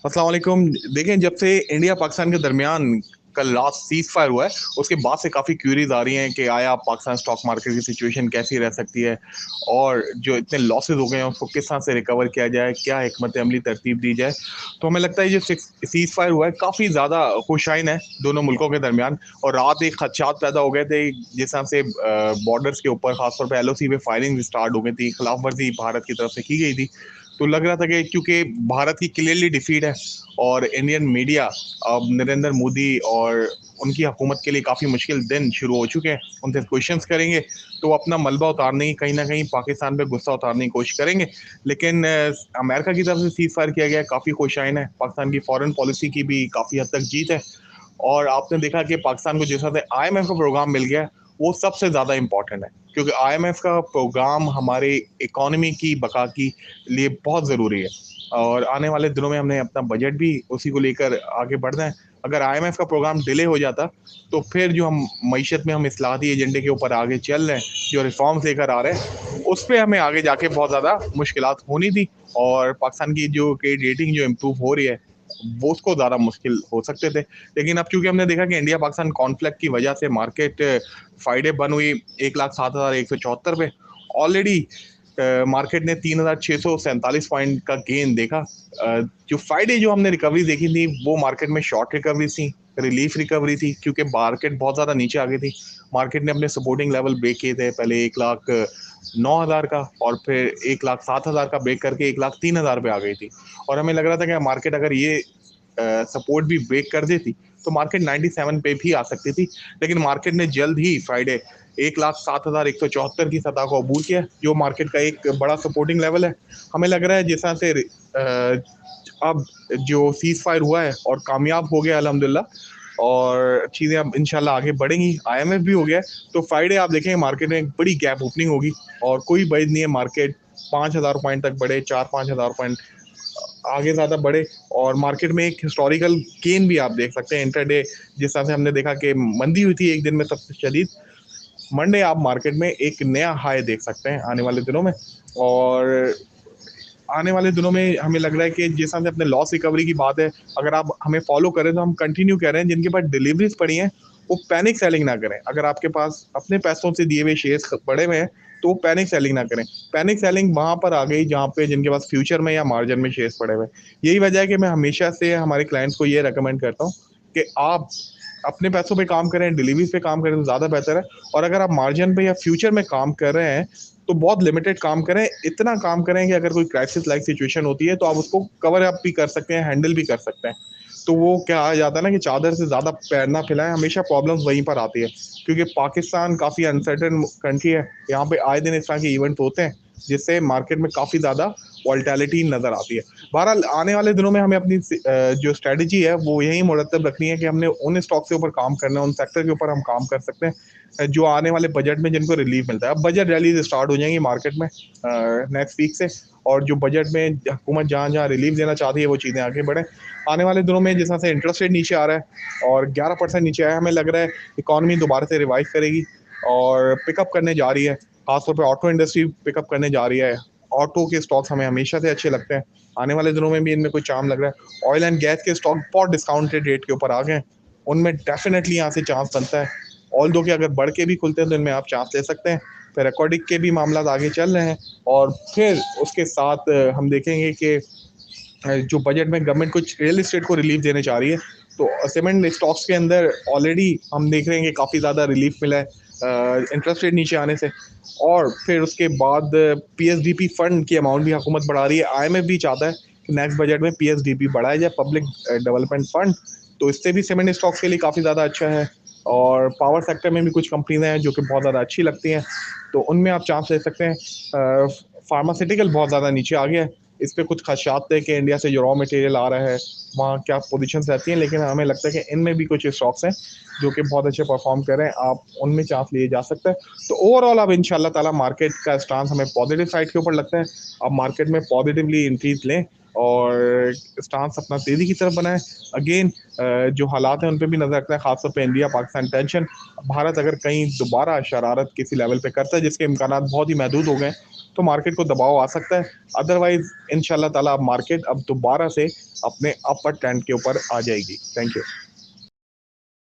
अस्सलाम वालेकुम। देखें, जब से इंडिया पाकिस्तान के दरमियान कल लास्ट सीज फायर हुआ है, उसके बाद से काफ़ी क्यूरीज आ रही हैं कि आया पाकिस्तान स्टॉक मार्केट की सिचुएशन कैसी रह सकती है और जो इतने लॉसेस हो गए हैं उसको किस तरह से रिकवर किया जाए, क्या हिकमत अमली तरतीब दी जाए। तो हमें लगता है जो सीज फायर हुआ है काफ़ी ज़्यादा खुशाइन है दोनों मुल्कों के दरमियान। और रात एक खदशात पैदा हो गए थे, जिस तरह से बॉर्डर्स के ऊपर खासतौर पर LOC पे फायरिंग स्टार्ट हो गई थी, खिलाफ वर्जी भारत की तरफ से की गई थी। तो लग रहा था कि क्योंकि भारत की क्लियरली डिफीट है और इंडियन मीडिया अब नरेंद्र मोदी और उनकी हुकूमत के लिए काफ़ी मुश्किल दिन शुरू हो चुके हैं, उनसे क्वेश्चंस करेंगे तो अपना मलबा उतारने की, कहीं ना कहीं पाकिस्तान पे गुस्सा उतारने की कोशिश करेंगे। लेकिन अमेरिका की तरफ से सीज फायर किया गया है, काफ़ी खुशाइन है। पाकिस्तान की फॉरेन पॉलिसी की भी काफ़ी हद तक जीत है। और आपने देखा कि पाकिस्तान को जिस तरह से IMF का प्रोग्राम मिल गया है, वो सबसे ज़्यादा इम्पोर्टेंट है, क्योंकि IMF का प्रोग्राम हमारे इकोनॉमी की बका की लिए बहुत ज़रूरी है। और आने वाले दिनों में हमने अपना बजट भी उसी को लेकर आगे बढ़ना है। अगर IMF का प्रोग्राम डिले हो जाता तो फिर जो हम मईशत में हम इस्लाहाती एजेंडे के ऊपर आगे चल रहे हैं, जो रिफॉर्म्स लेकर आ रहे हैं, उस पर हमें आगे जाके बहुत ज़्यादा मुश्किलात होनी थी। और पाकिस्तान की जो क्रेडिट रेटिंग जो इम्प्रूव हो रही है, वो उसको ज़्यादा मुश्किल हो सकते थे। लेकिन अब चूंकि हमने देखा कि इंडिया पाकिस्तान कॉन्फ्लिक्ट की वजह से मार्केट फ्राइडे बंद हुई 1,07,174 पे। ऑलरेडी मार्केट ने 3,647 पॉइंट का गेन देखा। जो फ्राइडे जो हमने रिकवरी देखी थी, वो मार्केट में शॉर्ट रिकवरी थी, रिलीफ रिकवरी थी, क्योंकि मार्केट बहुत ज़्यादा नीचे आ गई थी। मार्केट ने अपने सपोर्टिंग लेवल ब्रेक किए थे, पहले 1,09,000 का, और फिर 1,07,000 का ब्रेक करके 1,03,000 पे आ गई थी। और हमें लग रहा था कि मार्केट अगर ये सपोर्ट भी ब्रेक कर देती तो मार्केट 97 पे भी आ सकती थी। लेकिन मार्केट ने जल्द ही फ्राइडे 1,07,174 की सतह को अबूर किया, जो मार्केट का एक बड़ा सपोर्टिंग लेवल है। हमें लग रहा है जिस तरह से अब जो सीज फायर हुआ है और कामयाब हो गया अल्हम्दुलिल्लाह, और चीज़ें अब इंशाल्लाह आगे बढ़ेंगी, IMF भी हो गया है, तो फ्राइडे आप देखेंगे मार्केट में एक बड़ी गैप ओपनिंग होगी। और कोई बैद नहीं है मार्केट 5,000 पॉइंट तक बढ़े, 4-5 हज़ार पॉइंट आगे ज़्यादा बढ़े। और मार्केट में एक हिस्टोरिकल गेन भी आप देख सकते हैं इंटरडे। जिस तरह से हमने देखा कि मंदी हुई थी एक दिन में सबसे शदीद, मंडे आप मार्केट में एक नया हाई देख सकते हैं आने वाले दिनों में। और आने वाले दिनों में हमें लग रहा है कि जिस तरह से अपने लॉस रिकवरी की बात है, अगर आप हमें फॉलो करें तो हम कंटिन्यू कह रहे हैं, जिनके पास डिलीवरीज पड़ी हैं वो पैनिक सेलिंग ना करें। अगर आपके पास अपने पैसों से दिए हुए शेयर्स पड़े हुए हैं तो पैनिक सेलिंग ना करें। पैनिक सेलिंग वहां पर आ गई जहां पे जिनके पास फ्यूचर में या मार्जिन में शेयर्स पड़े हुए हैं। यही वजह है कि मैं हमेशा से हमारे क्लाइंट्स को ये रेकमेंड करता हूँ कि आप अपने पैसों पे काम करें, डिलीवरीज पे काम करें तो ज़्यादा बेहतर है। और अगर आप मार्जिन पे या फ्यूचर में काम कर रहे हैं तो बहुत लिमिटेड काम करें, इतना काम करें कि अगर कोई क्राइसिस लाइक सिचुएशन होती है तो आप उसको कवर अप भी कर सकते हैं, हैंडल भी कर सकते हैं। तो वो क्या आ जाता है ना कि चादर से ज़्यादा पैर ना फैलाएं, हमेशा प्रॉब्लम्स वहीं पर आती है। क्योंकि पाकिस्तान काफ़ी अनसर्टेन कंट्री है, यहाँ पे आए दिन इस तरह के इवेंट होते हैं जिससे मार्केट में काफ़ी ज़्यादा वॉल्टैलिटी नज़र आती है। बहरहाल आने वाले दिनों में हमें अपनी जो स्ट्रेटजी है वो यही मुरतब रखनी है कि हमने उन स्टॉक के ऊपर काम करना है, उन सेक्टर के ऊपर हम काम कर सकते हैं जो आने वाले बजट में जिनको रिलीफ मिलता है। अब बजट रैलीज स्टार्ट हो जाएंगी मार्केट में नेक्स्ट वीक से, और जो बजट में हुकूमत जहाँ जहाँ रिलीफ देना चाहती है वो चीज़ें आगे बढ़ें। आने वाले दिनों में जिस तरह से इंटरेस्ट रेट नीचे आ रहा है और 11% नीचे आया है, हमें लग रहा है इकॉनमी दोबारा से रिवाइव करेगी और पिकअप करने जा रही है। खासतौर पर ऑटो इंडस्ट्री पिकअप करने जा रही है। ऑटो के स्टॉक्स हमें हमेशा से अच्छे लगते हैं, आने वाले दिनों में भी इनमें कोई चार्म लग रहा है। ऑयल एंड गैस के स्टॉक बहुत डिस्काउंटेड रेट के ऊपर आ गए, उनमें डेफिनेटली यहाँ से चांस बनता है। ऑल दो कि अगर बढ़ के भी खुलते हैं तो इनमें आप चांस ले सकते हैं। फिर रिकॉर्डिंग के भी मामला आगे चल रहे हैं। और फिर उसके साथ हम देखेंगे कि जो बजट में गवर्नमेंट कुछ रियल एस्टेट को रिलीफ देने चाह रही है, तो सीमेंट स्टॉक्स के अंदर ऑलरेडी हम देख रहे हैं कि काफ़ी ज़्यादा रिलीफ मिला है इंटरेस्ट रेट नीचे आने से। और फिर उसके बाद PSDP फंड की अमाउंट भी हुकूमत बढ़ा रही है। IMF भी चाहता है कि नेक्स्ट बजट में PSDP बढ़ाया जाए, पब्लिक डेवलपमेंट फंड। तो इससे भी सीमेंट स्टॉक्स के लिए काफ़ी ज़्यादा अच्छा है। और पावर सेक्टर में भी कुछ कंपनीज हैं जो कि बहुत ज़्यादा अच्छी लगती हैं, तो उनमें आप चांस ले सकते हैं। फार्मास्यूटिकल बहुत ज़्यादा नीचे आ गया है, इस पे कुछ खदशात थे कि इंडिया से जो रॉ मटेरियल आ रहा है वहाँ क्या पोजीशंस रहती हैं, लेकिन हमें लगता है कि इनमें भी कुछ स्टॉक्स हैं जो कि बहुत अच्छे परफॉर्म कर रहे हैं, आप उनमें चांस लिए जा सकते हैं। तो ओवरऑल अब इंशाल्लाह ताला मार्केट का स्टांस हमें पॉजिटिव साइड के ऊपर लगता है। अब मार्केट में पॉजिटिवली इंक्रीज लें और स्टांस अपना तेजी की तरफ बनाए। अगेन जो हालात हैं उन पे भी नजर रखना है, खासतौर पे इंडिया पाकिस्तान टेंशन। भारत अगर कहीं दोबारा शरारत किसी लेवल पे करता है जिसके इम्कानात बहुत ही महदूद हो गए, तो मार्केट को दबाव आ सकता है। अदरवाइज इंशाल्लाह ताला मार्केट अब दोबारा से अपने अपर ट्रेंड के ऊपर आ जाएगी। Thank you.